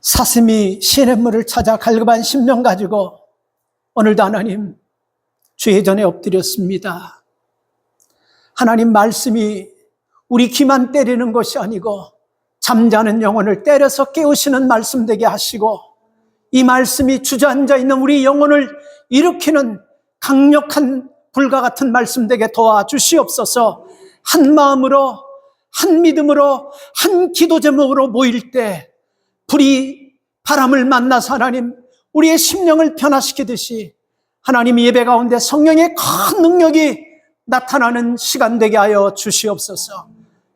사슴이 시냇물을 찾아 갈급한 심령 가지고 오늘도 하나님 주의 전에 엎드렸습니다. 하나님 말씀이 우리 귀만 때리는 것이 아니고 잠자는 영혼을 때려서 깨우시는 말씀 되게 하시고 이 말씀이 주저앉아 있는 우리 영혼을 일으키는 강력한 불과 같은 말씀 되게 도와주시옵소서. 한 마음으로 한 믿음으로 한 기도 제목으로 모일 때 불이 바람을 만나서 하나님 우리의 심령을 변화시키듯이 하나님 예배 가운데 성령의 큰 능력이 나타나는 시간 되게 하여 주시옵소서.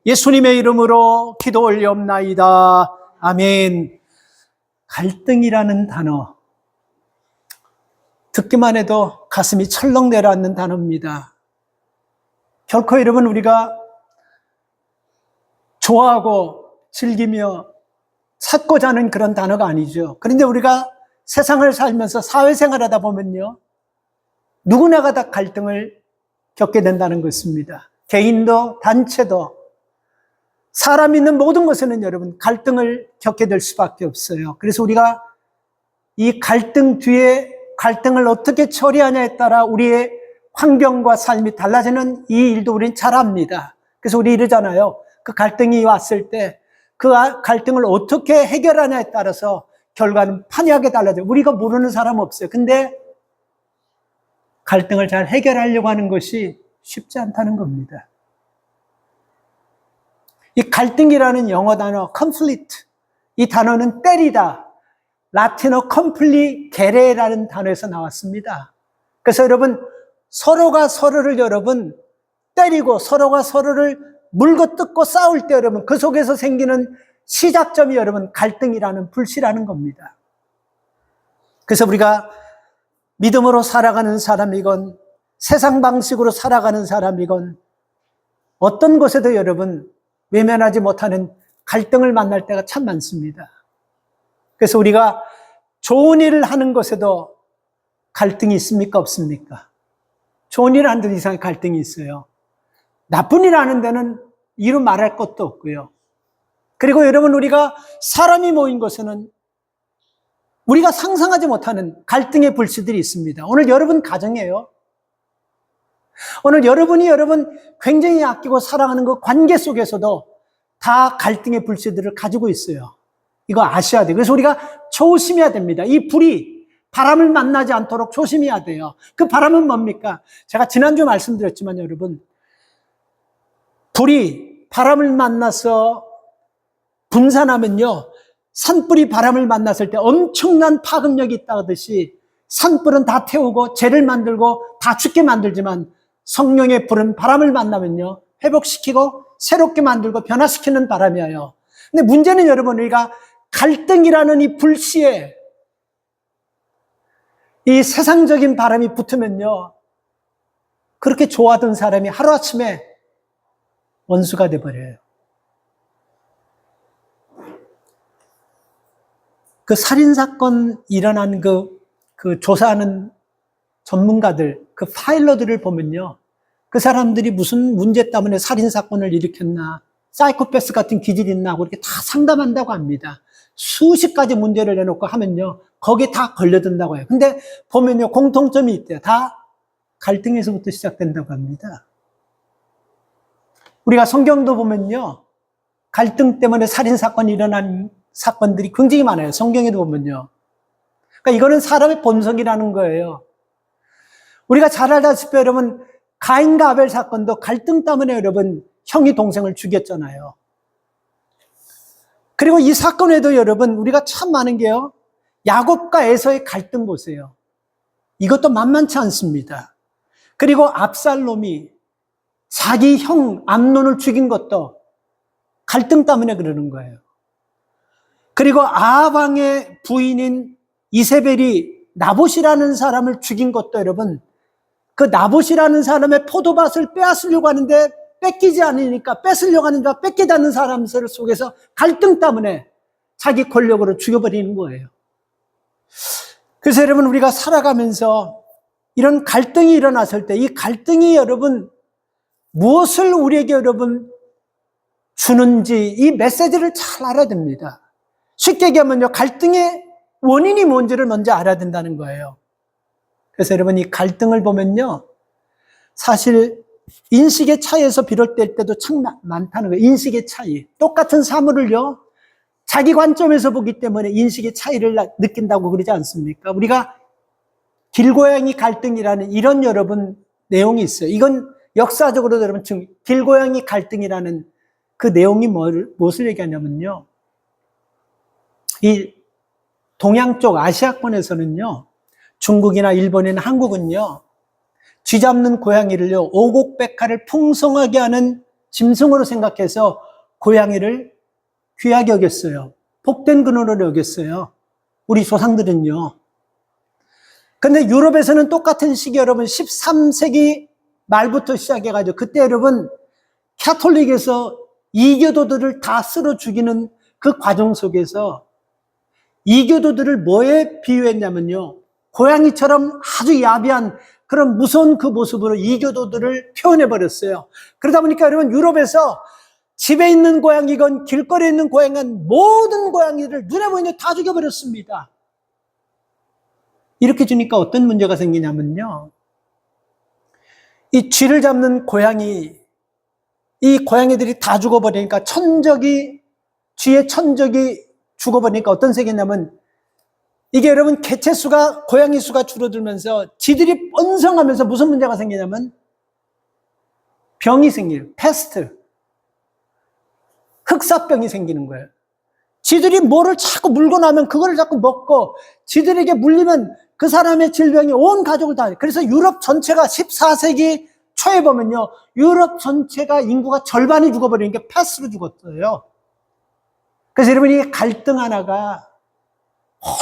예수님의 이름으로 기도 올리옵나이다. 아멘. 갈등이라는 단어, 듣기만 해도 가슴이 철렁 내려앉는 단어입니다. 결코 여러분 우리가 좋아하고 즐기며 찾고자 하는 그런 단어가 아니죠. 그런데 우리가 세상을 살면서 사회생활하다 보면요, 누구나가 다 갈등을 겪게 된다는 것입니다. 개인도 단체도 사람 있는 모든 것에는 여러분 갈등을 겪게 될 수밖에 없어요. 그래서 우리가 이 갈등 뒤에 갈등을 어떻게 처리하냐에 따라 우리의 환경과 삶이 달라지는 이 일도 우리는 잘 압니다. 그래서 우리 이러잖아요. 그 갈등이 왔을 때 그 갈등을 어떻게 해결하냐에 따라서 결과는 판이하게 달라져요. 우리가 모르는 사람 없어요. 근데 갈등을 잘 해결하려고 하는 것이 쉽지 않다는 겁니다. 이 갈등이라는 영어 단어 conflict, 이 단어는 때리다, 라틴어 컴플리게레라는 단어에서 나왔습니다. 그래서 여러분 서로가 서로를 여러분 때리고 서로가 서로를 물고 뜯고 싸울 때 여러분 그 속에서 생기는 시작점이 여러분 갈등이라는 불씨라는 겁니다. 그래서 우리가 믿음으로 살아가는 사람이건 세상 방식으로 살아가는 사람이건 어떤 곳에도 여러분 외면하지 못하는 갈등을 만날 때가 참 많습니다. 그래서 우리가 좋은 일을 하는 것에도 갈등이 있습니까? 없습니까? 좋은 일을 하는 데 이상의 갈등이 있어요. 나쁜 일을 하는 데는 이루 말할 것도 없고요. 그리고 여러분 우리가 사람이 모인 곳에는 우리가 상상하지 못하는 갈등의 불씨들이 있습니다. 오늘 여러분 가정이에요. 오늘 여러분이 여러분 굉장히 아끼고 사랑하는 그 관계 속에서도 다 갈등의 불씨들을 가지고 있어요. 이거 아셔야 돼요. 그래서 우리가 조심해야 됩니다. 이 불이 바람을 만나지 않도록 조심해야 돼요. 그 바람은 뭡니까? 제가 지난주 말씀드렸지만 여러분 불이 바람을 만나서 분산하면요 산불이 바람을 만났을 때 엄청난 파급력이 있다 하듯이 산불은 다 태우고 재를 만들고 다 죽게 만들지만 성령의 불은 바람을 만나면요 회복시키고 새롭게 만들고 변화시키는 바람이에요. 근데 문제는 여러분 우리가 갈등이라는 이 불씨에 이 세상적인 바람이 붙으면요 그렇게 좋아하던 사람이 하루아침에 원수가 돼버려요. 그 살인사건 일어난 그 조사하는 전문가들, 그 파일러들을 보면요. 그 사람들이 무슨 문제 때문에 살인사건을 일으켰나, 사이코패스 같은 기질이 있나 하고 이렇게 다 상담한다고 합니다. 수십 가지 문제를 내놓고 하면요. 거기에 다 걸려든다고 해요. 근데 보면요. 공통점이 있대요. 다 갈등에서부터 시작된다고 합니다. 우리가 성경도 보면요. 갈등 때문에 살인사건이 일어난 사건들이 굉장히 많아요. 성경에도 보면요. 그러니까 이거는 사람의 본성이라는 거예요. 우리가 잘 알다시피 여러분 가인과 아벨 사건도 갈등 때문에 여러분 형이 동생을 죽였잖아요. 그리고 이 사건에도 여러분 우리가 참 많은 게요. 야곱과 에서의 갈등 보세요. 이것도 만만치 않습니다. 그리고 압살롬이 자기 형 암논을 죽인 것도 갈등 때문에 그러는 거예요. 그리고 아합 왕의 부인인 이세벨이 나봇이라는 사람을 죽인 것도 여러분 그 나봇이라는 사람의 포도밭을 빼앗으려고 하는데 뺏기지 않으니까 뺏으려고 하는가 뺏기지 않는 사람들 속에서 갈등 때문에 자기 권력으로 죽여버리는 거예요. 그래서 여러분 우리가 살아가면서 이런 갈등이 일어났을 때 이 갈등이 여러분 무엇을 우리에게 여러분 주는지 이 메시지를 잘 알아야 됩니다. 쉽게 얘기하면요, 갈등의 원인이 뭔지를 먼저 알아야 된다는 거예요. 그래서 여러분, 이 갈등을 보면요, 사실 인식의 차이에서 비롯될 때도 참 많다는 거예요. 인식의 차이. 똑같은 사물을요, 자기 관점에서 보기 때문에 인식의 차이를 느낀다고 그러지 않습니까? 우리가 길고양이 갈등이라는 이런 여러분 내용이 있어요. 이건 역사적으로 여러분 지금 길고양이 갈등이라는 그 내용이 무엇을 얘기하냐면요, 이 동양 쪽 아시아권에서는요, 중국이나 일본이나 한국은요, 쥐 잡는 고양이를요, 오곡백화를 풍성하게 하는 짐승으로 생각해서 고양이를 귀하게 여겼어요. 복된 근원으로 여겼어요. 우리 조상들은요. 근데 유럽에서는 똑같은 시기 여러분 13세기 말부터 시작해가지고 그때 여러분 캐톨릭에서 이교도들을 다 쓸어 죽이는 그 과정 속에서 이교도들을 뭐에 비유했냐면요, 고양이처럼 아주 야비한 그런 무서운 그 모습으로 이교도들을 표현해버렸어요. 그러다 보니까 여러분 유럽에서 집에 있는 고양이건 길거리에 있는 고양이건 모든 고양이를 눈에 보이는 다 죽여버렸습니다. 이렇게 주니까 어떤 문제가 생기냐면요, 이 쥐를 잡는 고양이, 이 고양이들이 다 죽어버리니까 쥐의 천적이 죽어버리니까 어떤 세계냐면, 이게 여러분 개체 수가, 고양이 수가 줄어들면서 지들이 번성하면서 무슨 문제가 생기냐면 병이 생겨요. 패스트. 흑사병이 생기는 거예요. 지들이 뭐를 자꾸 물고 나면 그걸 자꾸 먹고, 지들에게 물리면 그 사람의 질병이 온 가족을 다. 그래서 유럽 전체가 14세기 초에 보면요, 유럽 전체가 인구가 절반이 죽어버리는 게 패스로 죽었어요. 그래서 여러분, 이 갈등 하나가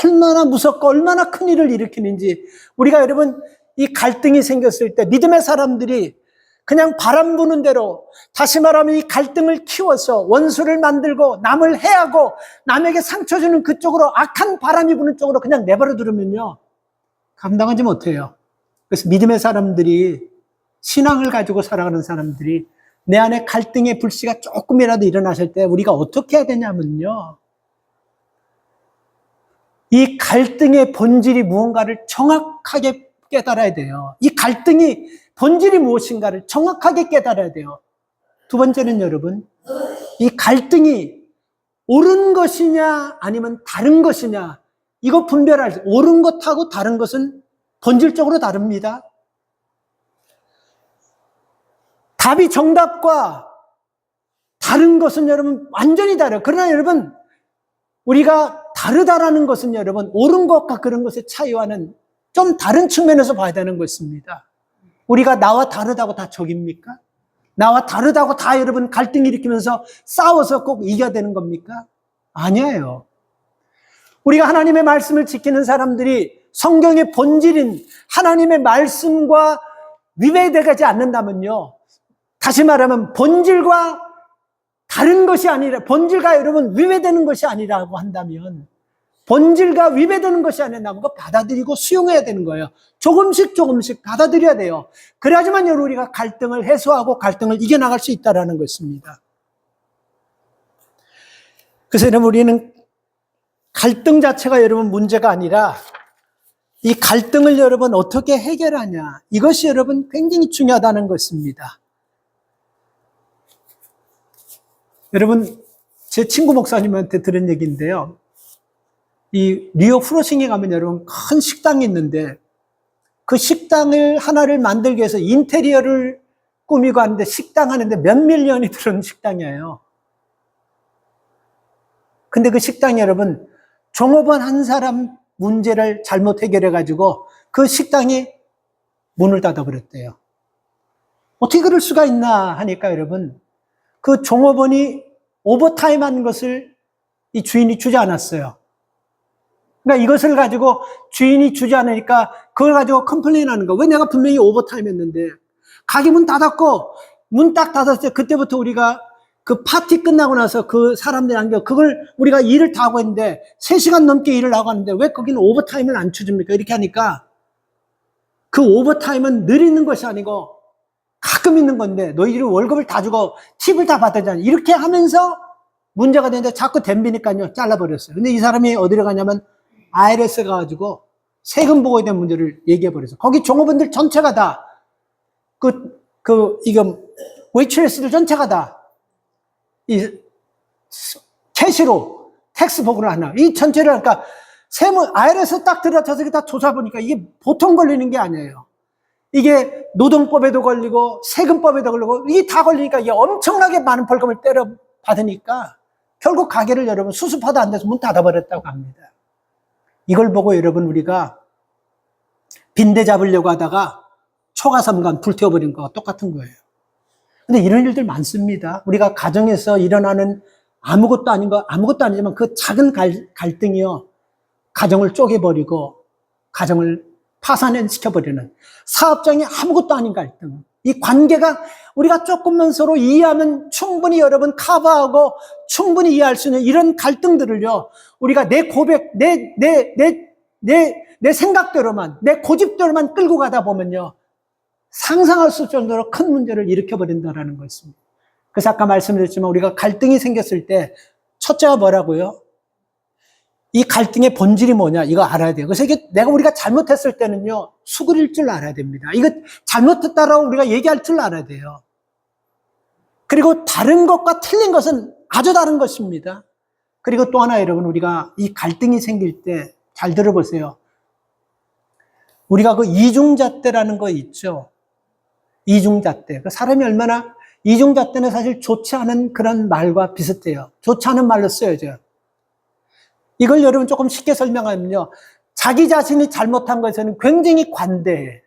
얼마나 무섭고 얼마나 큰 일을 일으키는지, 우리가 여러분 이 갈등이 생겼을 때 믿음의 사람들이 그냥 바람 부는 대로, 다시 말하면 이 갈등을 키워서 원수를 만들고 남을 해하고 남에게 상처 주는 그쪽으로, 악한 바람이 부는 쪽으로 그냥 내버려 두면요, 감당하지 못해요. 그래서 믿음의 사람들이, 신앙을 가지고 살아가는 사람들이 내 안에 갈등의 불씨가 조금이라도 일어나실 때 우리가 어떻게 해야 되냐면요, 이 갈등의 본질이 무언가를 정확하게 깨달아야 돼요. 이 갈등이 본질이 무엇인가를 정확하게 깨달아야 돼요. 두 번째는 여러분, 이 갈등이 옳은 것이냐 아니면 다른 것이냐, 이거 분별할 때, 옳은 것하고 다른 것은 본질적으로 다릅니다. 답이 정답과 다른 것은 여러분 완전히 다르요. 그러나 여러분, 우리가 다르다라는 것은 여러분 옳은 것과 그런 것의 차이와는 좀 다른 측면에서 봐야 되는 것입니다. 우리가 나와 다르다고 다 적입니까? 나와 다르다고 다 여러분 갈등 일으키면서 싸워서 꼭 이겨야 되는 겁니까? 아니에요. 우리가 하나님의 말씀을 지키는 사람들이 성경의 본질인 하나님의 말씀과 위배되지 않는다면요, 다시 말하면 본질과 다른 것이 아니라, 본질과 여러분 위배되는 것이 아니라고 한다면, 본질과 위배되는 것이 아니라는 거 받아들이고 수용해야 되는 거예요. 조금씩 받아들여야 돼요. 그래야지만 여러분 우리가 갈등을 해소하고 갈등을 이겨나갈 수 있다는 것입니다. 그래서 여러분, 우리는 갈등 자체가 여러분 문제가 아니라 이 갈등을 여러분 어떻게 해결하냐, 이것이 여러분 굉장히 중요하다는 것입니다. 여러분, 제 친구 목사님한테 들은 얘기인데요, 이 뉴욕 프로싱에 가면 여러분 큰 식당이 있는데, 그 식당을 하나를 만들기 위해서 인테리어를 꾸미고 하는데, 식당 하는데 몇 밀리언이 들은 식당이에요. 근데 그 식당이 여러분 종업원 한 사람 문제를 잘못 해결해가지고 그 식당이 문을 닫아버렸대요. 어떻게 그럴 수가 있나 하니까 여러분, 그 종업원이 오버타임 한 것을 이 주인이 주지 않았어요. 그러니까 이것을 가지고 주인이 주지 않으니까 그걸 가지고 컴플레인 하는 거. 왜 내가 분명히 오버타임 했는데. 가게 문 닫았고, 문 딱 닫았을 때 그때부터 우리가 그 파티 끝나고 나서 그 사람들이 안겨, 그걸 우리가 일을 다 하고 있는데 3시간 넘게 일을 하고 하는데 왜 거기는 오버타임을 안 쳐줍니까? 이렇게 하니까, 그 오버타임은 늘 있는 것이 아니고 가끔 있는 건데 너희들이 월급을 다 주고 팁을 다 받았잖아. 이렇게 하면서 문제가 되는데 자꾸 덤비니까요, 잘라버렸어요. 근데 이 사람이 어디로 가냐면 IRS 가가지고 세금 보고에 대한 문제를 얘기해버렸어요. 거기 종업원들 전체가 다, 웨이트레스들 전체가 다, 캐시로 텍스 보고를 하나. 이 전체를, 그러니까 IRS 딱 들어가서 다 조사해보니까 이게 보통 걸리는 게 아니에요. 이게 노동법에도 걸리고 세금법에도 걸리고 이게 다 걸리니까 이게 엄청나게 많은 벌금을 때려 받으니까 결국 가게를 여러분 수습하도 안 돼서 문 닫아버렸다고 합니다. 이걸 보고 여러분 우리가 빈대 잡으려고 하다가 초가삼간 불태워버린 거와 똑같은 거예요. 근데 이런 일들 많습니다. 우리가 가정에서 일어나는 아무것도 아닌 거, 아무것도 아니지만 그 작은 갈등이요, 가정을 쪼개버리고 가정을 파산시켜버리는, 사업장에 아무것도 아닌 갈등, 이 관계가 우리가 조금만 서로 이해하면 충분히 여러분 커버하고 충분히 이해할 수 있는 이런 갈등들을요, 우리가 내 고백, 내 생각대로만, 내 고집대로만 끌고 가다 보면요, 상상할 수 없을 정도로 큰 문제를 일으켜버린다는 것입니다. 그래서 아까 말씀드렸지만 우리가 갈등이 생겼을 때 첫째가 뭐라고요? 이 갈등의 본질이 뭐냐, 이거 알아야 돼요. 그래서 이게 우리가 잘못했을 때는요, 수그릴 줄 알아야 됩니다. 이거 잘못했다라고 우리가 얘기할 줄 알아야 돼요. 그리고 다른 것과 틀린 것은 아주 다른 것입니다. 그리고 또 하나 여러분, 우리가 이 갈등이 생길 때 잘 들어보세요. 우리가 그 이중잣대라는 거 있죠. 이중잣대. 사람이 얼마나, 이중잣대는 사실 좋지 않은 그런 말과 비슷해요. 좋지 않은 말로 쓰여져요. 이걸 여러분 조금 쉽게 설명하면요, 자기 자신이 잘못한 것에는 굉장히 관대해.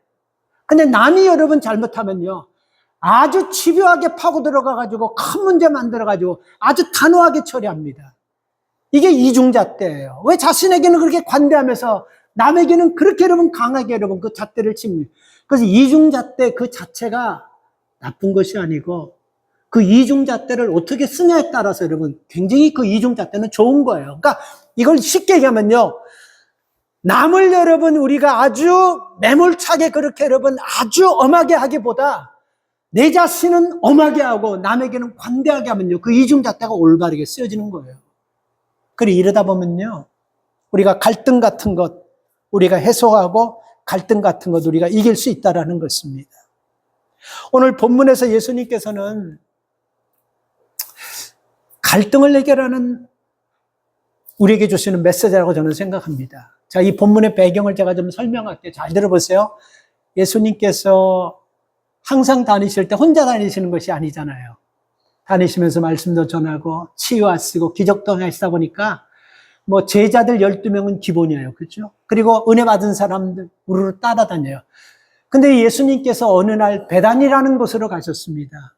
근데 남이 여러분 잘못하면요, 아주 집요하게 파고 들어가가지고 큰 문제 만들어가지고 아주 단호하게 처리합니다. 이게 이중잣대예요. 왜 자신에게는 그렇게 관대하면서 남에게는 그렇게 여러분 강하게 여러분 그 잣대를 칩니다. 그래서 이중잣대 그 자체가 나쁜 것이 아니고 그 이중잣대를 어떻게 쓰냐에 따라서 여러분 굉장히 그 이중잣대는 좋은 거예요. 그러니까 이걸 쉽게 얘기하면요, 남을 여러분 우리가 아주 매몰차게 그렇게 여러분 아주 엄하게 하기보다 내 자신은 엄하게 하고 남에게는 관대하게 하면요, 그 이중잣대가 올바르게 쓰여지는 거예요. 그리고 이러다 보면요, 우리가 갈등 같은 것 우리가 해소하고 갈등 같은 것 우리가 이길 수 있다는 것입니다. 오늘 본문에서 예수님께서는 갈등을 해결하는 우리에게 주시는 메시지라고 저는 생각합니다. 자, 이 본문의 배경을 제가 좀 설명할게요. 잘 들어보세요. 예수님께서 항상 다니실 때 혼자 다니시는 것이 아니잖아요. 다니시면서 말씀도 전하고 치유하시고 기적도 하시다 보니까 뭐 제자들 12명은 기본이에요. 그렇죠? 그리고 은혜 받은 사람들 우르르 따라다녀요. 근데 예수님께서 어느 날 베다니라는 곳으로 가셨습니다.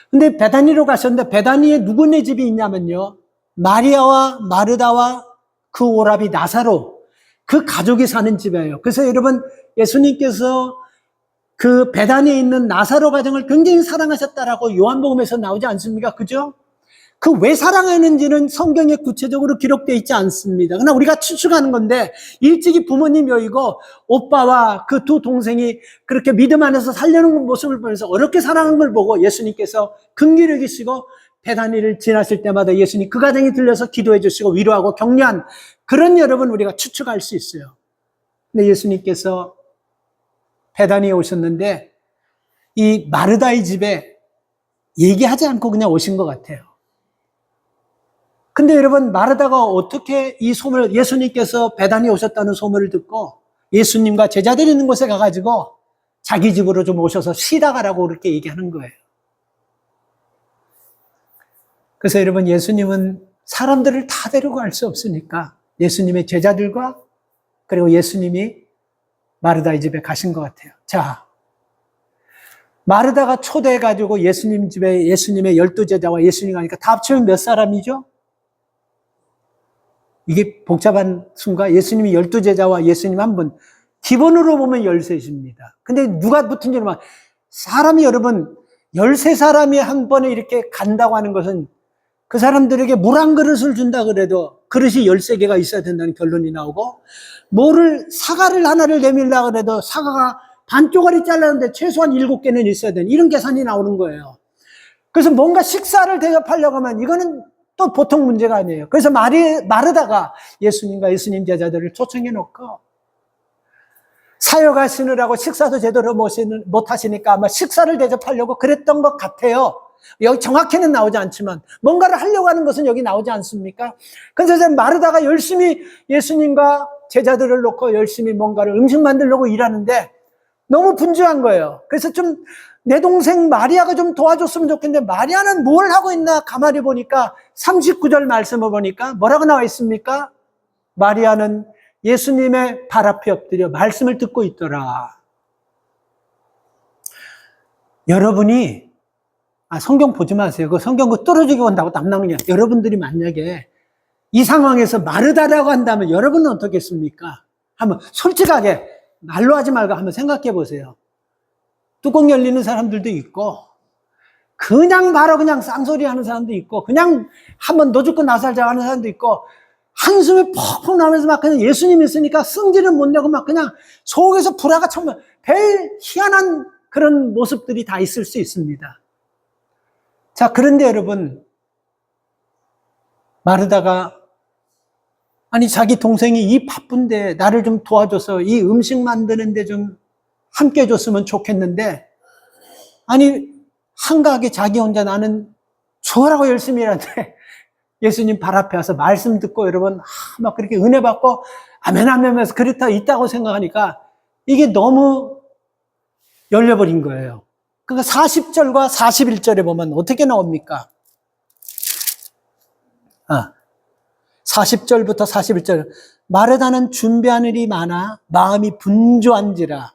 근데 베다니로 가셨는데 베다니에 누구네 집이 있냐면요, 마리아와 마르다와 그 오라비 나사로, 그 가족이 사는 집이에요. 그래서 여러분 예수님께서 그 베다니에 있는 나사로 가정을 굉장히 사랑하셨다라고 요한복음에서 나오지 않습니까? 그죠? 그 왜 사랑하는지는 성경에 구체적으로 기록되어 있지 않습니다. 그러나 우리가 추측하는 건데, 일찍이 부모님 여의고 오빠와 그 두 동생이 그렇게 믿음 안에서 살려는 모습을 보면서 어렵게 사랑한 걸 보고 예수님께서 긍휼히 여기시고 베다니를 지나실 때마다 예수님 그 가정에 들려서 기도해 주시고 위로하고 격려한 그런 여러분 우리가 추측할 수 있어요. 근데 예수님께서 베다니에 오셨는데 이 마르다의 집에 얘기하지 않고 그냥 오신 것 같아요. 근데 여러분 마르다가 어떻게 이 소문을, 예수님께서 베다니에 오셨다는 소문을 듣고 예수님과 제자들이 있는 곳에 가가지고 자기 집으로 좀 오셔서 쉬다 가라고 그렇게 얘기하는 거예요. 그래서 여러분 예수님은 사람들을 다 데리고 갈 수 없으니까 예수님의 제자들과 그리고 예수님이 마르다의 집에 가신 것 같아요. 자, 마르다가 초대해가지고 예수님 집에 예수님의 12제자와 예수님 가니까 다 합치면 몇 사람이죠? 이게 복잡한 순간 예수님이 12제자와 예수님 한 분, 기본으로 보면 13입니다. 근데 누가 붙은지 모르면 사람이 여러분 13사람이 한 번에 이렇게 간다고 하는 것은 그 사람들에게 물 한 그릇을 준다 그래도 그릇이 13개가 있어야 된다는 결론이 나오고, 사과를 하나를 내밀려고 그래도 사과가 반쪽알이 잘랐는데 최소한 7개는 있어야 되는 이런 계산이 나오는 거예요. 그래서 뭔가 식사를 대접하려고 하면 이거는 또 보통 문제가 아니에요. 그래서 마르다가 예수님과 예수님 제자들을 초청해 놓고 사역하시느라고 식사도 제대로 못 하시니까 아마 식사를 대접하려고 그랬던 것 같아요. 여기 정확히는 나오지 않지만 뭔가를 하려고 하는 것은 여기 나오지 않습니까? 그래서 마르다가 열심히 예수님과 제자들을 놓고 열심히 뭔가를 음식 만들려고 일하는데 너무 분주한 거예요. 그래서 좀 내 동생 마리아가 좀 도와줬으면 좋겠는데 마리아는 뭘 하고 있나 가만히 보니까 39절 말씀을 보니까 뭐라고 나와 있습니까? 마리아는 예수님의 발 앞에 엎드려 말씀을 듣고 있더라. 여러분이 성경 보지 마세요. 그 성경 떨어지게 온다고 땀나는 게 여러분들이 만약에 이 상황에서 마르다라고 한다면 여러분은 어떻겠습니까? 한번 솔직하게 말로 하지 말고 한번 생각해 보세요. 뚜껑 열리는 사람들도 있고 그냥 바로 그냥 쌍소리 하는 사람도 있고 그냥 한번 너 죽고 나 살자 하는 사람도 있고 한숨이 퍽퍽 나면서 막 그냥 예수님 있으니까 승질은 못 내고 막 그냥 속에서 불화가 정말 별 희한한 그런 모습들이 다 있을 수 있습니다. 자, 그런데 여러분, 마르다가 아니 자기 동생이 이 바쁜데 나를 좀 도와줘서 이 음식 만드는데 좀 함께 해줬으면 좋겠는데 아니 한가하게 자기 혼자 나는 좋으라고 열심히 일하는데 예수님 발 앞에 와서 말씀 듣고 여러분 막 그렇게 은혜 받고 아멘 아멘 하면서 그렇다 있다고 생각하니까 이게 너무 열려버린 거예요. 그러니까 40절과 41절에 보면 어떻게 나옵니까? 40절부터 41절 마르다는 준비한 일이 많아 마음이 분주한지라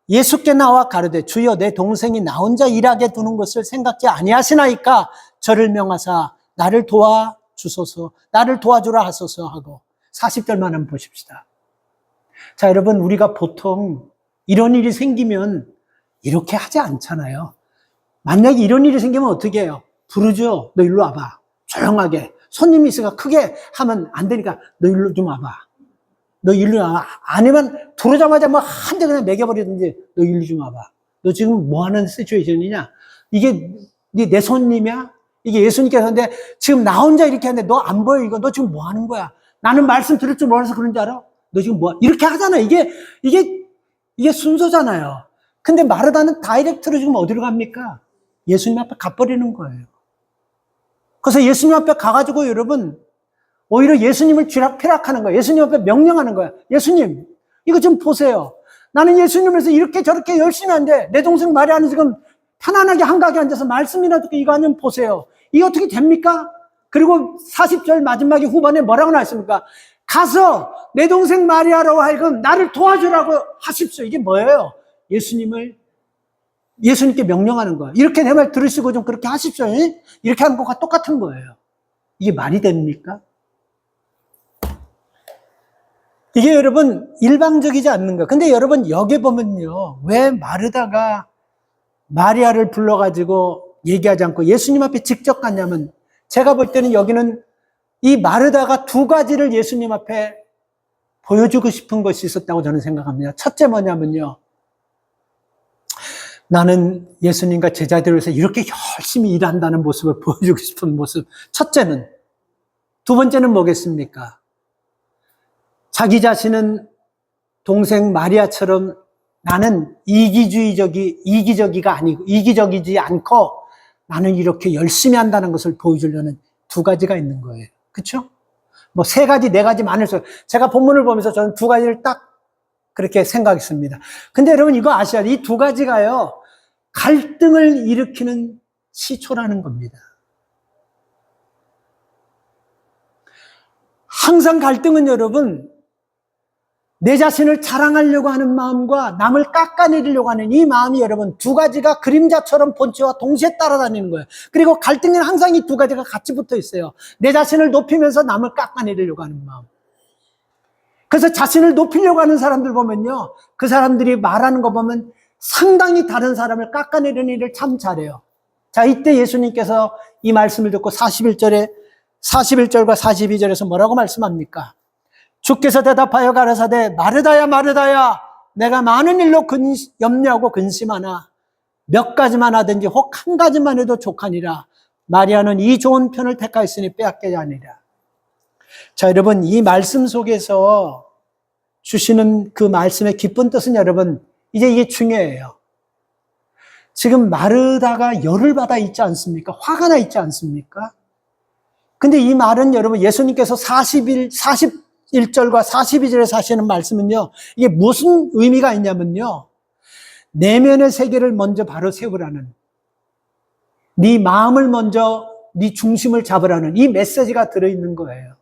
예수께 나와 가르되 주여 내 동생이 나 혼자 일하게 두는 것을 생각지 아니하시나이까 저를 명하사 나를 도와주소서 나를 도와주라 하소서 하고 40절만 한번 보십시다. 자, 여러분 우리가 보통 이런 일이 생기면 이렇게 하지 않잖아요. 만약에 이런 일이 생기면 어떻게 해요? 부르죠. 너 일로 와봐. 조용하게. 손님이 있으니까 크게 하면 안 되니까 너 일로 좀 와봐. 너 일로 와봐. 아니면 들어오자마자 뭐 한 대 그냥 매겨버리든지 너 일로 좀 와봐. 너 지금 뭐 하는 시츄에이션이냐? 이게 내 손님이야? 이게 예수님께서 하는데 지금 나 혼자 이렇게 하는데 너 안 보여 이거? 너 지금 뭐 하는 거야? 나는 말씀 들을 줄 몰라서 그런 줄 알아? 너 지금 뭐 이렇게 하잖아. 이게 순서잖아요. 근데 마르다는 다이렉트로 지금 어디로 갑니까? 예수님 앞에 가버리는 거예요. 그래서 예수님 앞에 가가지고 여러분 오히려 예수님을 쥐락펴락하는 거예요. 예수님 앞에 명령하는 거예요. 예수님 이거 좀 보세요. 나는 예수님에서 이렇게 저렇게 열심히 하는데 내 동생 마리아는 지금 편안하게 한가하게 앉아서 말씀이나 듣고 이거 좀 보세요. 이게 어떻게 됩니까? 그리고 40절 마지막에 후반에 뭐라고 나왔습니까? 가서 내 동생 마리아로 하여금 나를 도와주라고 하십시오. 이게 뭐예요? 예수님께 명령하는 거예요. 이렇게 내 말 들으시고 좀 그렇게 하십시오. 이렇게 하는 것과 똑같은 거예요. 이게 말이 됩니까? 이게 여러분 일방적이지 않는 거예요. 근데 여러분 여기 보면요. 왜 마르다가 마리아를 불러가지고 얘기하지 않고 예수님 앞에 직접 갔냐면 제가 볼 때는 여기는 이 마르다가 두 가지를 예수님 앞에 보여주고 싶은 것이 있었다고 저는 생각합니다. 첫째 뭐냐면요. 나는 예수님과 제자들을 위해서 이렇게 열심히 일한다는 모습을 보여주고 싶은 모습. 첫째는. 두 번째는 뭐겠습니까? 자기 자신은 동생 마리아처럼 나는 이기적이지 않고 나는 이렇게 열심히 한다는 것을 보여주려는 두 가지가 있는 거예요. 그렇죠? 뭐 세 가지, 네 가지 많을 수. 제가 본문을 보면서 저는 두 가지를 딱 그렇게 생각했습니다. 근데 여러분 이거 아셔야 돼요. 이 두 가지가요. 갈등을 일으키는 시초라는 겁니다. 항상 갈등은 여러분 내 자신을 자랑하려고 하는 마음과 남을 깎아내리려고 하는 이 마음이 여러분 두 가지가 그림자처럼 본체와 동시에 따라다니는 거예요. 그리고 갈등에는 항상 이 두 가지가 같이 붙어 있어요. 내 자신을 높이면서 남을 깎아내리려고 하는 마음. 그래서 자신을 높이려고 하는 사람들 보면요. 그 사람들이 말하는 거 보면 상당히 다른 사람을 깎아내리는 일을 참 잘해요. 자, 이때 예수님께서 이 말씀을 듣고 41절과 42절에서 뭐라고 말씀합니까? 주께서 대답하여 가라사대 마르다야 마르다야 내가 많은 일로 염려하고 근심하나 몇 가지만 하든지 혹 한 가지만 해도 족하니라. 마리아는 이 좋은 편을 택하였으니 빼앗게 아니라. 자, 여러분, 이 말씀 속에서 주시는 그 말씀의 깊은 뜻은 여러분, 이제 이게 중요해요. 지금 마르다가 열을 받아 있지 않습니까? 화가 나 있지 않습니까? 근데 이 말은 여러분, 예수님께서 41절과 42절에서 하시는 말씀은요, 이게 무슨 의미가 있냐면요, 내면의 세계를 먼저 바로 세우라는, 네 마음을 먼저, 네 중심을 잡으라는 이 메시지가 들어있는 거예요.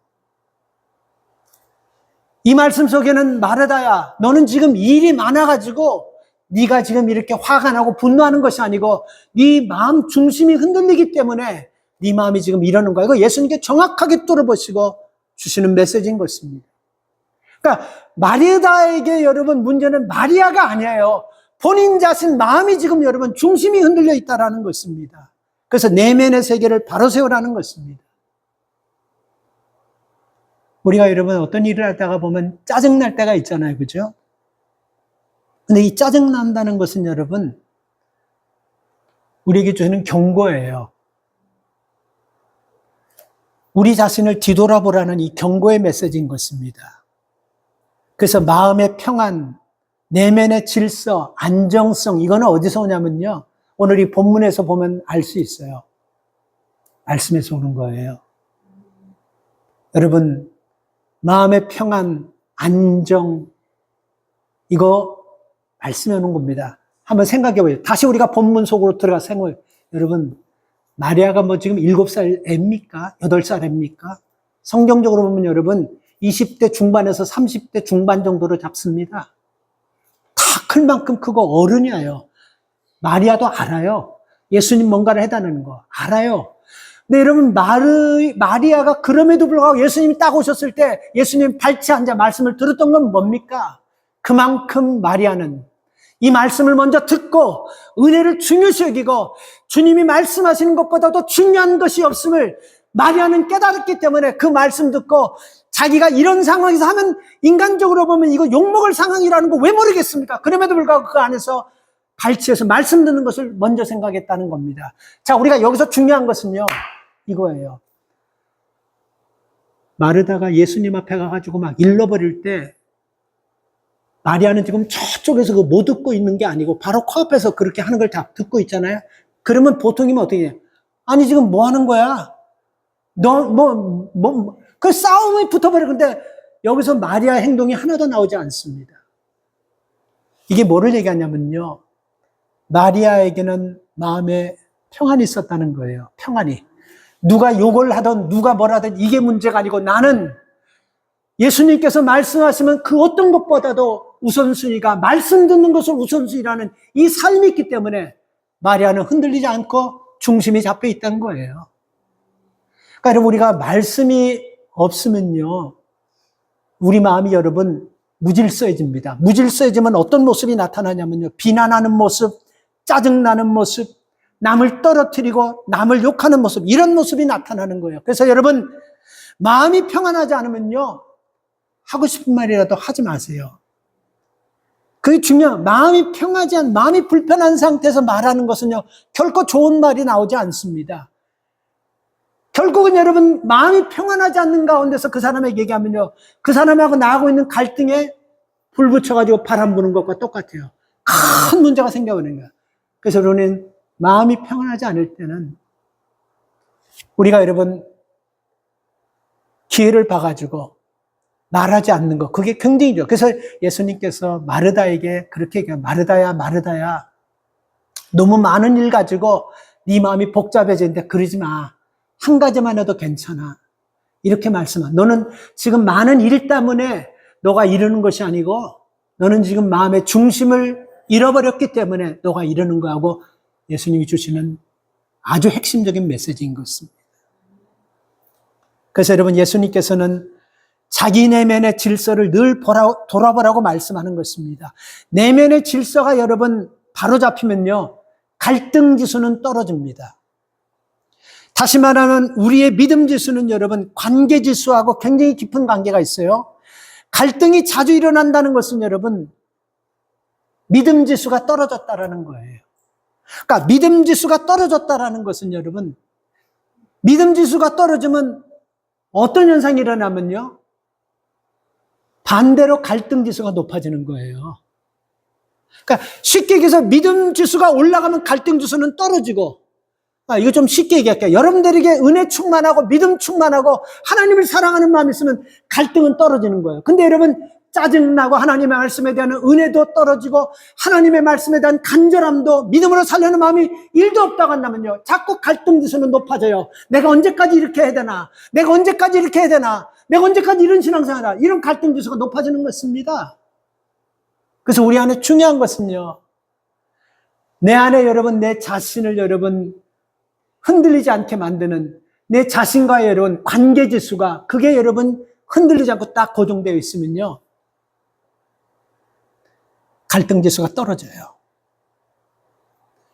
이 말씀 속에는 마르다야, 너는 지금 일이 많아가지고 네가 지금 이렇게 화가 나고 분노하는 것이 아니고 네 마음 중심이 흔들리기 때문에 네 마음이 지금 이러는 거야. 이거 예수님께 정확하게 뚫어보시고 주시는 메시지인 것입니다. 그러니까 마르다에게 여러분 문제는 마리아가 아니에요. 본인 자신 마음이 지금 여러분 중심이 흔들려 있다라는 것입니다. 그래서 내면의 세계를 바로 세우라는 것입니다. 우리가 여러분 어떤 일을 하다가 보면 짜증날 때가 있잖아요. 그죠? 근데 이 짜증난다는 것은 여러분 우리에게 주는 경고예요. 우리 자신을 뒤돌아보라는 이 경고의 메시지인 것입니다. 그래서 마음의 평안, 내면의 질서, 안정성, 이거는 어디서 오냐면요, 오늘 이 본문에서 보면 알 수 있어요. 말씀에서 오는 거예요. 여러분, 마음의 평안, 안정, 이거 말씀에 오는 겁니다. 한번 생각해 보세요. 다시 우리가 본문 속으로 들어가 생각해. 여러분, 마리아가 뭐 지금 7살 애입니까? 8살 애입니까? 성경적으로 보면 여러분 20대 중반에서 30대 중반 정도로 잡습니다. 다 클 만큼 크고 어른이에요. 마리아도 알아요. 예수님 뭔가를 해달라는 거 알아요. 근데 여러분 마리아가 그럼에도 불구하고 예수님이 딱 오셨을 때 예수님 발치 앉아 말씀을 들었던 건 뭡니까? 그만큼 마리아는 이 말씀을 먼저 듣고 은혜를 중요시 여기고 주님이 말씀하시는 것보다도 중요한 것이 없음을 마리아는 깨달았기 때문에 그 말씀 듣고 자기가 이런 상황에서 하면 인간적으로 보면 이거 욕먹을 상황이라는 거 왜 모르겠습니까? 그럼에도 불구하고 그 안에서 발치해서 말씀 듣는 것을 먼저 생각했다는 겁니다. 자, 우리가 여기서 중요한 것은요, 이거예요. 마르다가 예수님 앞에 가가지고 막 일러버릴 때 마리아는 지금 저쪽에서 그거 못 듣고 있는 게 아니고 바로 코앞에서 그렇게 하는 걸 다 듣고 있잖아요. 그러면 보통이면 어떻게 해요? 아니 지금 뭐 하는 거야? 너 그 싸움이 붙어버려. 근데 여기서 마리아 행동이 하나도 나오지 않습니다. 이게 뭐를 얘기하냐면요, 마리아에게는 마음에 평안이 있었다는 거예요. 평안이. 누가 욕을 하든 누가 뭐라든 이게 문제가 아니고 나는 예수님께서 말씀하시면 그 어떤 것보다도 우선순위가 말씀 듣는 것을 우선순위라는 이 삶이 있기 때문에 마리아는 흔들리지 않고 중심이 잡혀 있다는 거예요. 그러니까 여러분 우리가 말씀이 없으면요, 우리 마음이 여러분 무질서해집니다. 무질서해지면 어떤 모습이 나타나냐면요, 비난하는 모습, 짜증나는 모습, 남을 떨어뜨리고 남을 욕하는 모습, 이런 모습이 나타나는 거예요. 그래서 여러분 마음이 평안하지 않으면요, 하고 싶은 말이라도 하지 마세요. 그게 중요한, 마음이 평하지 않은, 마음이 불편한 상태에서 말하는 것은요, 결코 좋은 말이 나오지 않습니다. 결국은 여러분, 마음이 평안하지 않는 가운데서 그 사람에게 얘기하면요, 그 사람하고 나하고 있는 갈등에 불 붙여가지고 바람 부는 것과 똑같아요. 큰 문제가 생겨버리는 거예요. 그래서 우리는 마음이 평안하지 않을 때는 우리가 여러분, 기회를 봐가지고 말하지 않는 것, 그게 굉장히 좋아요. 그래서 예수님께서 마르다에게 그렇게 얘기해요. 마르다야, 마르다야, 너무 많은 일 가지고 네 마음이 복잡해지는데 그러지 마. 한 가지만 해도 괜찮아. 이렇게 말씀하. 너는 지금 많은 일 때문에 너가 이러는 것이 아니고 너는 지금 마음의 중심을 잃어버렸기 때문에 너가 이러는 거하고 예수님이 주시는 아주 핵심적인 메시지인 것입니다. 그래서 여러분 예수님께서는 자기 내면의 질서를 늘 돌아보라고 말씀하는 것입니다. 내면의 질서가 여러분 바로 잡히면요, 갈등 지수는 떨어집니다. 다시 말하면 우리의 믿음 지수는 여러분 관계 지수하고 굉장히 깊은 관계가 있어요. 갈등이 자주 일어난다는 것은 여러분 믿음 지수가 떨어졌다라는 거예요. 그러니까 믿음 지수가 떨어졌다라는 것은 여러분 믿음 지수가 떨어지면 어떤 현상이 일어나면요? 반대로 갈등 지수가 높아지는 거예요. 그러니까 쉽게 얘기해서 믿음 지수가 올라가면 갈등 지수는 떨어지고, 이거 좀 쉽게 얘기할게요. 여러분들에게 은혜 충만하고 믿음 충만하고 하나님을 사랑하는 마음이 있으면 갈등은 떨어지는 거예요. 근데 여러분, 짜증나고 하나님의 말씀에 대한 은혜도 떨어지고 하나님의 말씀에 대한 간절함도 믿음으로 살려는 마음이 1도 없다고 한다면요, 자꾸 갈등 지수는 높아져요. 내가 언제까지 이렇게 해야 되나? 내가 언제까지 이렇게 해야 되나? 내가 언제까지 이런 신앙생활을 하나? 이런 갈등 지수가 높아지는 것입니다. 그래서 우리 안에 중요한 것은요, 내 안에 여러분, 내 자신을 여러분 흔들리지 않게 만드는 내 자신과의 여러분 관계 지수가, 그게 여러분 흔들리지 않고 딱 고정되어 있으면요, 갈등 지수가 떨어져요.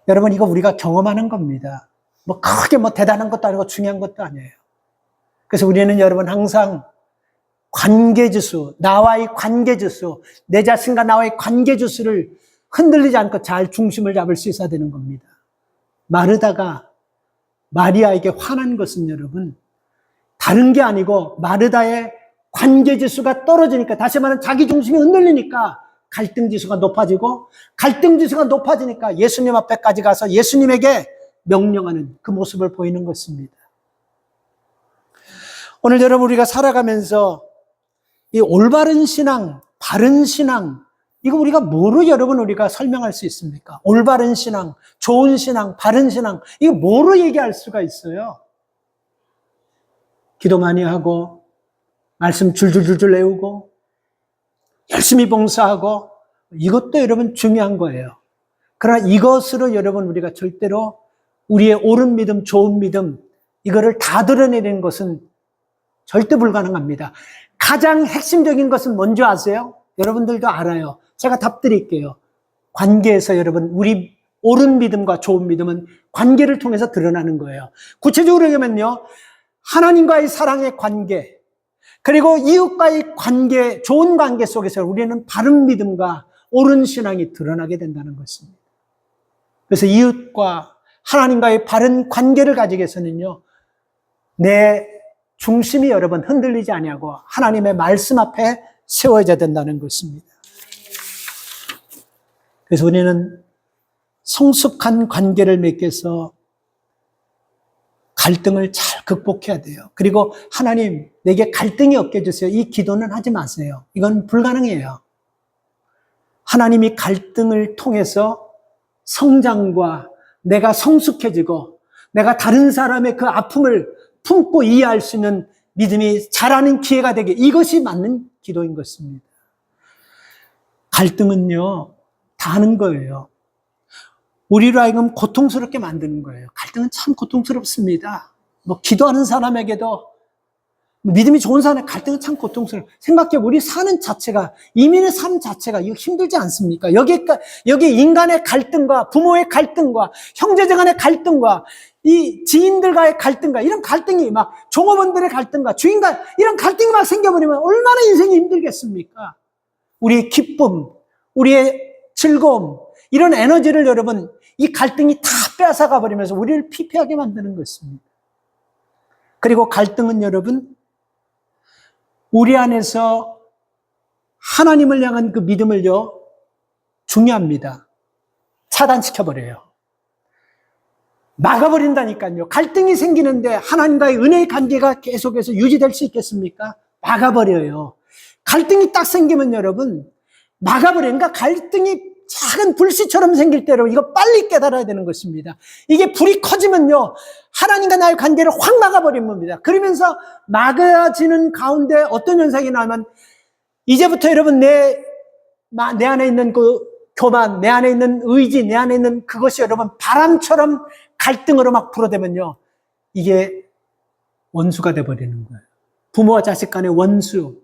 여러분, 이거 우리가 경험하는 겁니다. 뭐 크게 뭐 대단한 것도 아니고 중요한 것도 아니에요. 그래서 우리는 여러분 항상 관계 지수, 나와의 관계 지수, 내 자신과 나와의 관계 지수를 흔들리지 않고 잘 중심을 잡을 수 있어야 되는 겁니다. 마르다가 마리아에게 화난 것은 여러분 다른 게 아니고 마르다의 관계 지수가 떨어지니까, 다시 말하면 자기 중심이 흔들리니까 갈등 지수가 높아지고, 갈등 지수가 높아지니까 예수님 앞에까지 가서 예수님에게 명령하는 그 모습을 보이는 것입니다. 오늘 여러분, 우리가 살아가면서 이 올바른 신앙, 바른 신앙, 이거 우리가 뭐로 여러분 우리가 설명할 수 있습니까? 올바른 신앙, 좋은 신앙, 바른 신앙, 이거 뭐로 얘기할 수가 있어요? 기도 많이 하고 말씀 줄줄줄줄 외우고 열심히 봉사하고, 이것도 여러분 중요한 거예요. 그러나 이것으로 여러분 우리가 절대로 우리의 옳은 믿음, 좋은 믿음, 이거를 다 드러내는 것은 절대 불가능합니다. 가장 핵심적인 것은 뭔지 아세요? 여러분들도 알아요. 제가 답 드릴게요. 관계에서 여러분, 우리 옳은 믿음과 좋은 믿음은 관계를 통해서 드러나는 거예요. 구체적으로 얘기하면요, 하나님과의 사랑의 관계, 그리고 이웃과의 관계, 좋은 관계 속에서 우리는 바른 믿음과 옳은 신앙이 드러나게 된다는 것입니다. 그래서 이웃과 하나님과의 바른 관계를 가지기 위해서는요, 내 중심이 여러분 흔들리지 아니하고 하나님의 말씀 앞에 세워져야 된다는 것입니다. 그래서 우리는 성숙한 관계를 맺기 위해서 갈등을 잘 극복해야 돼요. 그리고 하나님, 내게 갈등이 없게 해주세요, 이 기도는 하지 마세요. 이건 불가능해요. 하나님이 갈등을 통해서 성장과 내가 성숙해지고 내가 다른 사람의 그 아픔을 품고 이해할 수 있는 믿음이 자라는 기회가 되게, 이것이 맞는 기도인 것입니다. 갈등은요, 다 하는 거예요. 우리로 하여금 고통스럽게 만드는 거예요. 갈등은 참 고통스럽습니다. 뭐 기도하는 사람에게도, 믿음이 좋은 사람의 갈등은 참 고통스러워요. 생각해, 우리 사는 자체가, 이민의 삶 자체가 이거 힘들지 않습니까? 여기 인간의 갈등과 부모의 갈등과 형제자 간의 갈등과 이 지인들과의 갈등과 이런 갈등이 막 종업원들의 갈등과 주인과 이런 갈등이 막 생겨버리면 얼마나 인생이 힘들겠습니까? 우리의 기쁨, 우리의 즐거움, 이런 에너지를 여러분, 이 갈등이 다 빼앗아가 버리면서 우리를 피폐하게 만드는 것입니다. 그리고 갈등은 여러분, 우리 안에서 하나님을 향한 그 믿음을요, 중요합니다. 차단시켜버려요. 막아버린다니까요. 갈등이 생기는데 하나님과의 은혜의 관계가 계속해서 유지될 수 있겠습니까? 막아버려요. 갈등이 딱 생기면 여러분, 막아버려요. 그러니까 갈등이 작은 불씨처럼 생길 때로 이거 빨리 깨달아야 되는 것입니다. 이게 불이 커지면요, 하나님과 나의 관계를 확 막아버린 겁니다. 그러면서 막아지는 가운데 어떤 현상이 나면, 이제부터 여러분 내 안에 있는 그 교만, 내 안에 있는 의지, 내 안에 있는 그것이 여러분 바람처럼 갈등으로 막 불어대면요, 이게 원수가 돼버리는 거예요. 부모와 자식 간의 원수,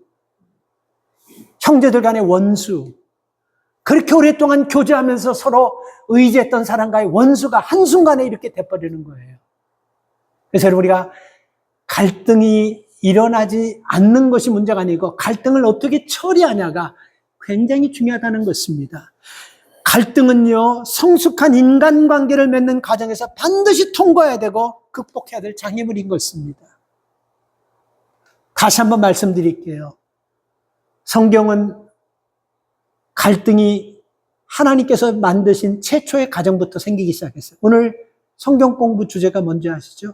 형제들 간의 원수, 그렇게 오랫동안 교제하면서 서로 의지했던 사람과의 원수가 한순간에 이렇게 돼버리는 거예요. 그래서 여러분, 우리가 갈등이 일어나지 않는 것이 문제가 아니고 갈등을 어떻게 처리하냐가 굉장히 중요하다는 것입니다. 갈등은요, 성숙한 인간관계를 맺는 과정에서 반드시 통과해야 되고 극복해야 될 장애물인 것입니다. 다시 한번 말씀드릴게요. 성경은 갈등이 하나님께서 만드신 최초의 가정부터 생기기 시작했어요. 오늘 성경 공부 주제가 뭔지 아시죠?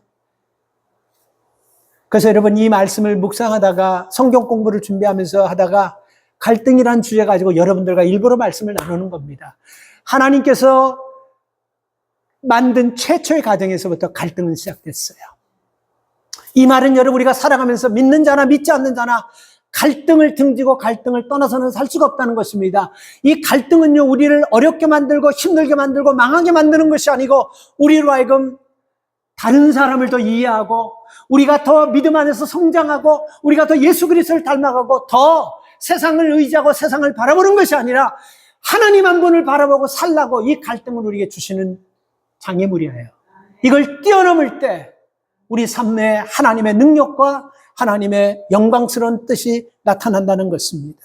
그래서 여러분 이 말씀을 묵상하다가 성경 공부를 준비하면서 하다가 갈등이라는 주제 가지고 여러분들과 일부러 말씀을 나누는 겁니다. 하나님께서 만든 최초의 가정에서부터 갈등은 시작됐어요. 이 말은 여러분 우리가 살아가면서 믿는 자나 믿지 않는 자나 갈등을 등지고 갈등을 떠나서는 살 수가 없다는 것입니다. 이 갈등은요, 우리를 어렵게 만들고 힘들게 만들고 망하게 만드는 것이 아니고 우리로 하여금 다른 사람을 더 이해하고 우리가 더 믿음 안에서 성장하고 우리가 더 예수 그리스도를 닮아가고 더 세상을 의지하고 세상을 바라보는 것이 아니라 하나님 한 분을 바라보고 살라고 이 갈등을 우리에게 주시는 장애물이에요. 이걸 뛰어넘을 때 우리 삶에 하나님의 능력과 하나님의 영광스러운 뜻이 나타난다는 것입니다.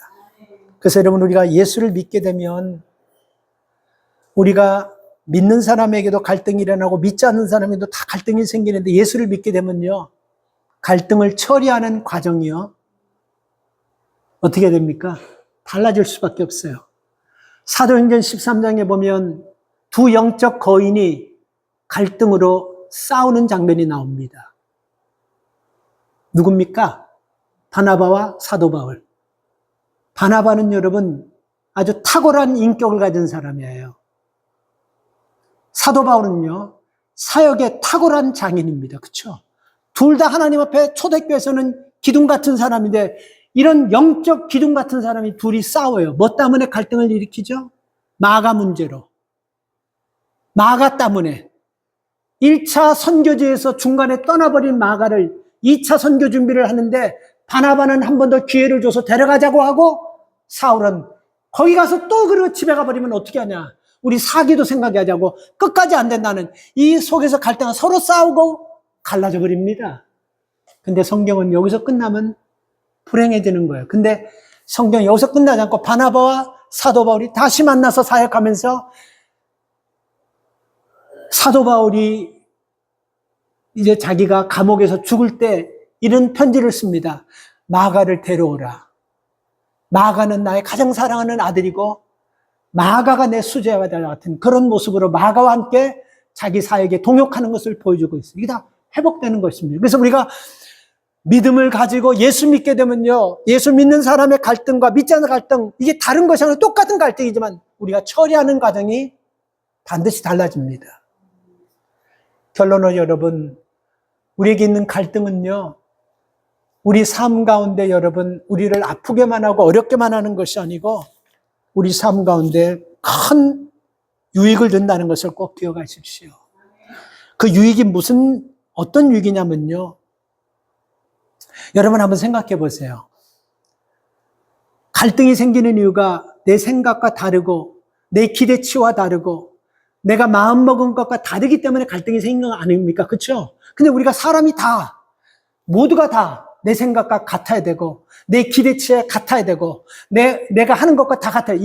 그래서 여러분 우리가 예수를 믿게 되면 우리가 믿는 사람에게도 갈등이 일어나고 믿지 않는 사람에게도 다 갈등이 생기는데 예수를 믿게 되면요, 갈등을 처리하는 과정이요, 어떻게 됩니까? 달라질 수밖에 없어요. 사도행전 13장에 보면 두 영적 거인이 갈등으로 싸우는 장면이 나옵니다. 누굽니까? 바나바와 사도 바울. 바나바는 여러분 아주 탁월한 인격을 가진 사람이에요. 사도 바울은요, 사역에 탁월한 장인입니다. 그렇죠? 둘 다 하나님 앞에 초대교회에서는 기둥 같은 사람인데 이런 영적 기둥 같은 사람이 둘이 싸워요. 뭐 때문에 갈등을 일으키죠? 마가 문제로. 마가 때문에 1차 선교지에서 중간에 떠나버린 마가를 2차 선교 준비를 하는데 바나바는 한 번 더 기회를 줘서 데려가자고 하고 사울은 거기 가서 또 그러고 집에 가버리면 어떻게 하냐. 우리 사기도 생각하자고 끝까지 안 된다는 이 속에서 갈등은 서로 싸우고 갈라져 버립니다. 근데 성경은 여기서 끝나면 불행해지는 거예요. 근데 성경이 여기서 끝나지 않고 바나바와 사도 바울이 다시 만나서 사역하면서 사도 바울이 이제 자기가 감옥에서 죽을 때 이런 편지를 씁니다. 마가를 데려오라. 마가는 나의 가장 사랑하는 아들이고 마가가 내 수제와 같은 그런 모습으로 마가와 함께 자기 사역에 동역하는 것을 보여주고 있어요. 이게 다 회복되는 것입니다. 그래서 우리가 믿음을 가지고 예수 믿게 되면요, 예수 믿는 사람의 갈등과 믿지 않는 갈등, 이게 다른 것이 아니라 똑같은 갈등이지만 우리가 처리하는 과정이 반드시 달라집니다. 결론은 여러분, 우리에게 있는 갈등은요, 우리 삶 가운데 여러분, 우리를 아프게만 하고 어렵게만 하는 것이 아니고 우리 삶 가운데 큰 유익을 준다는 것을 꼭 기억하십시오. 그 유익이 어떤 유익이냐면요, 여러분 한번 생각해 보세요. 갈등이 생기는 이유가 내 생각과 다르고 내 기대치와 다르고 내가 마음먹은 것과 다르기 때문에 갈등이 생긴 거 아닙니까? 그렇죠? 근데 우리가 사람이 모두가 다 내 생각과 같아야 되고 내 기대치에 같아야 되고 내가 하는 것과 다 같아요.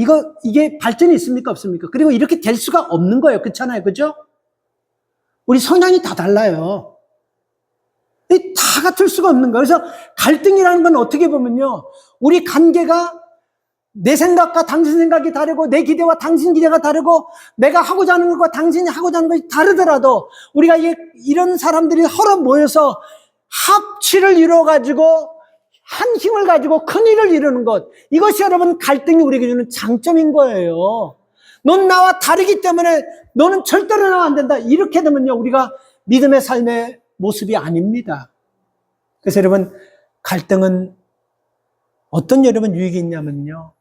이게 발전이 있습니까? 없습니까? 그리고 이렇게 될 수가 없는 거예요. 그렇잖아요. 그죠? 우리 성향이 다 달라요. 다 같을 수가 없는 거예요. 그래서 갈등이라는 건 어떻게 보면요, 우리 관계가 내 생각과 당신 생각이 다르고 내 기대와 당신 기대가 다르고 내가 하고자 하는 것과 당신이 하고자 하는 것이 다르더라도 우리가 이런 사람들이 서로 모여서 합치를 이루어가지고 한 힘을 가지고 큰 일을 이루는 것, 이것이 여러분 갈등이 우리에게 주는 장점인 거예요. 넌 나와 다르기 때문에 너는 절대로 나와 안 된다, 이렇게 되면요, 우리가 믿음의 삶의 모습이 아닙니다. 그래서 여러분, 갈등은 어떤 여러분 유익이 있냐면요,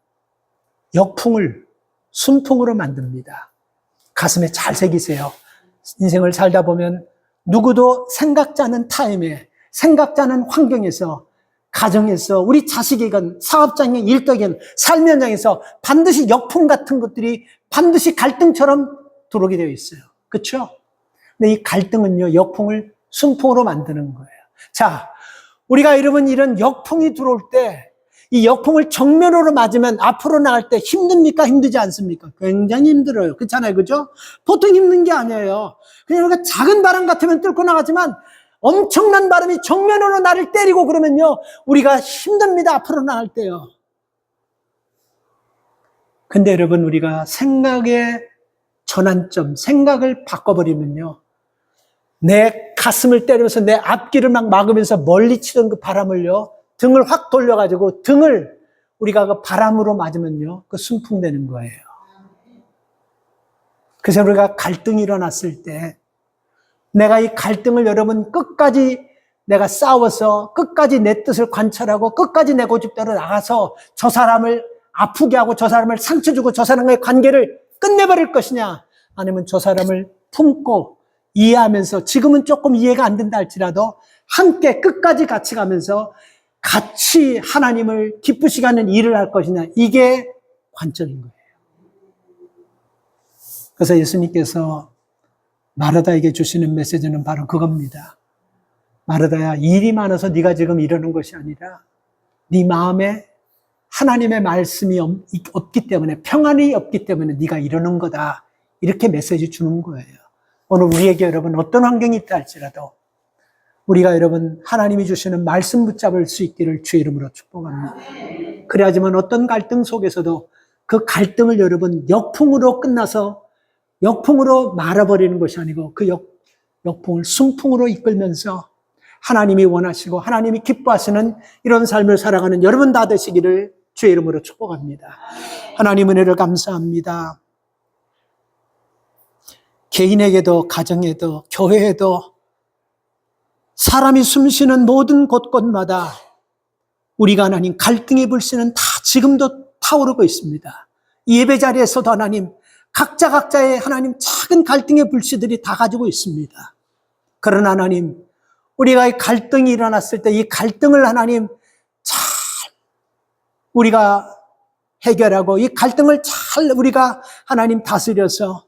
역풍을 순풍으로 만듭니다. 가슴에 잘 새기세요. 인생을 살다 보면 누구도 생각지 않은 타임에, 생각지 않은 환경에서, 가정에서, 우리 자식이건 사업장이건 일터이건 삶의 현장에서 반드시 역풍 같은 것들이 반드시 갈등처럼 들어오게 되어 있어요. 그렇죠? 근데 이 갈등은요, 역풍을 순풍으로 만드는 거예요. 자, 우리가 여러분 이런 역풍이 들어올 때 이 역풍을 정면으로 맞으면 앞으로 나갈 때 힘듭니까? 힘들지 않습니까? 굉장히 힘들어요. 그렇잖아요. 그죠? 보통 힘든 게 아니에요. 그냥 우리가 작은 바람 같으면 뚫고 나가지만 엄청난 바람이 정면으로 나를 때리고 그러면요, 우리가 힘듭니다. 앞으로 나갈 때요. 근데 여러분, 우리가 생각의 전환점, 생각을 바꿔버리면요, 내 가슴을 때리면서 내 앞길을 막 막으면서 멀리 치던 그 바람을요, 등을 확 돌려가지고 등을 우리가 그 바람으로 맞으면요, 그 순풍되는 거예요. 그래서 우리가 갈등이 일어났을 때 내가 이 갈등을 여러분 끝까지 내가 싸워서 끝까지 내 뜻을 관철하고 끝까지 내 고집대로 나가서 저 사람을 아프게 하고 저 사람을 상처 주고 저 사람과의 관계를 끝내버릴 것이냐, 아니면 저 사람을 품고 이해하면서 지금은 조금 이해가 안 된다 할지라도 함께 끝까지 같이 가면서 같이 하나님을 기쁘시게 하는 일을 할 것이냐, 이게 관점인 거예요. 그래서 예수님께서 마르다에게 주시는 메시지는 바로 그겁니다. 마르다야, 일이 많아서 네가 지금 이러는 것이 아니라 네 마음에 하나님의 말씀이 없기 때문에, 평안이 없기 때문에 네가 이러는 거다. 이렇게 메시지 주는 거예요. 오늘 우리에게 여러분 어떤 환경이 있다 할지라도 우리가 여러분 하나님이 주시는 말씀 붙잡을 수 있기를 주의 이름으로 축복합니다. 그래야지만 어떤 갈등 속에서도 그 갈등을 여러분 역풍으로 끝나서 역풍으로 말아버리는 것이 아니고 그 역풍을 순풍으로 이끌면서 하나님이 원하시고 하나님이 기뻐하시는 이런 삶을 살아가는 여러분 다 되시기를 주의 이름으로 축복합니다. 하나님 은혜를 감사합니다. 개인에게도 가정에도 교회에도 사람이 숨쉬는 모든 곳곳마다 우리가 하나님 갈등의 불씨는 다 지금도 타오르고 있습니다. 이 예배 자리에서도 하나님 각자의 하나님 작은 갈등의 불씨들이 다 가지고 있습니다. 그러나 하나님, 우리가 이 갈등이 일어났을 때 이 갈등을 하나님 잘 우리가 해결하고 이 갈등을 잘 우리가 하나님 다스려서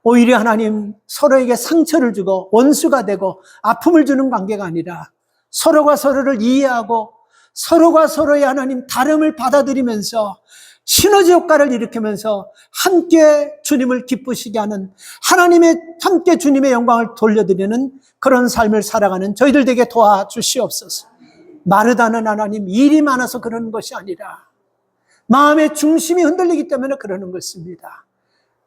오히려 하나님 서로에게 상처를 주고 원수가 되고 아픔을 주는 관계가 아니라 서로가 서로를 이해하고 서로가 서로의 하나님 다름을 받아들이면서 시너지 효과를 일으키면서 함께 주님을 기쁘시게 하는 하나님의 함께 주님의 영광을 돌려드리는 그런 삶을 살아가는 저희들 되게 도와주시옵소서. 마르다는 하나님 일이 많아서 그러는 것이 아니라 마음의 중심이 흔들리기 때문에 그러는 것입니다.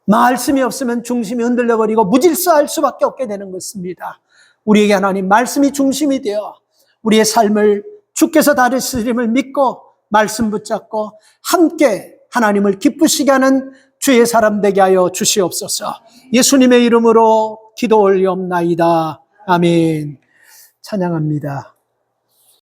말씀이 없으면 중심이 흔들려버리고 무질서할 수밖에 없게 되는 것입니다. 우리에게 하나님 말씀이 중심이 되어 우리의 삶을 주께서 다스림을 믿고 말씀 붙잡고 함께 하나님을 기쁘시게 하는 주의 사람 되게 하여 주시옵소서. 예수님의 이름으로 기도 올리옵나이다. 아멘. 찬양합니다.